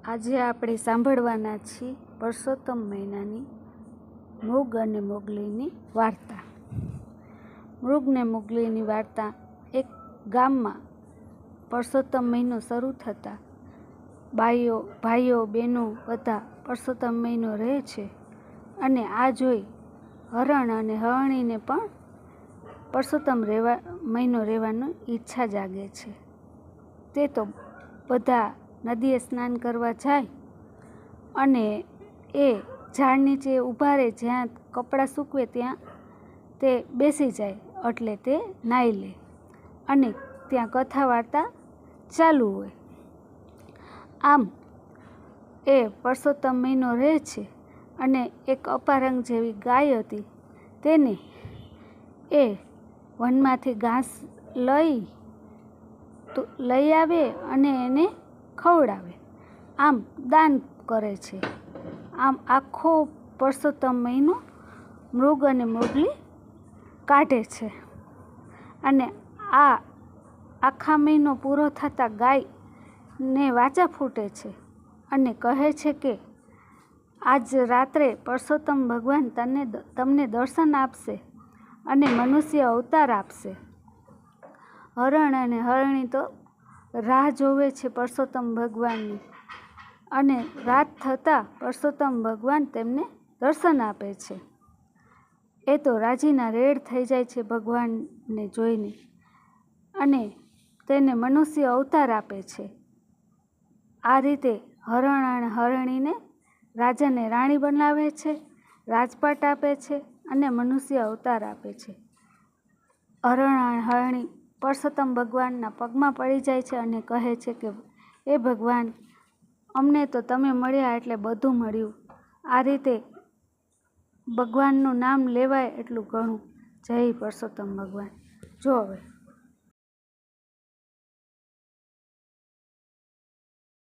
આજે આપણે સાંભળવાના છીએ પરસોત્તમ મહિનાની મૃગ અને મોગલીની વાર્તા. મૃગ ને મોગલીની વાર્તા. એક ગામમાં પરસોત્તમ મહિનો શરૂ થતાં ભાઈઓ બહેનો બધા પરસોત્તમ મહિનો રહે છે અને આ જોઈ હરણ અને હરણીને પણ પરસોત્તમ મહિનો રહેવાની ઈચ્છા જાગે છે. તે તો બધા નદીએ સ્નાન કરવા જાય અને એ ઝાડ નીચે ઊભા રહે, જ્યાં કપડાં સૂકવે ત્યાં તે બેસી જાય એટલે તે નાહી લે અને ત્યાં કથા વાર્તા ચાલુ હોય. આમ એ પરસોત્તમ મહિનો રહે છે અને એક અપારંગ જેવી ગાય હતી. તેને એ વનમાંથી ઘાસ લઈ આવે અને એને ખવડાવે, આમ દાન કરે છે. આમ આખો પરસોત્તમ મહિનો મૃગ અને મોગલી કાઢે છે અને આ આખા મહિનો પૂરો થતાં ગાયને વાચા ફૂટે છે અને કહે છે કે આજ રાત્રે પરસોત્તમ ભગવાન તમને દર્શન આપશે અને મનુષ્ય અવતાર આપશે. હરણ અને હરણી તો રાહ જોવે છે પરસોત્તમ ભગવાનની અને રાત થતાં પરસોત્તમ ભગવાન તેમને દર્શન આપે છે. એ તો રાજીના રેડ થઈ જાય છે ભગવાનને જોઈને અને તેને મનુષ્ય અવતાર આપે છે. આ રીતે હરણ અને હરણીને રાજાને રાણી બનાવે છે, રાજપાટ આપે છે અને મનુષ્ય અવતાર આપે છે. હરણ અને હરણી પરસોત્તમ ભગવાનના પગમાં પડી જાય છે અને કહે છે કે એ ભગવાન, અમને તો તમે મળ્યા એટલે બધું મળ્યું. આ રીતે ભગવાનનું નામ લેવાય એટલું ઘણું. જય પરસોત્તમ ભગવાન. જો હવે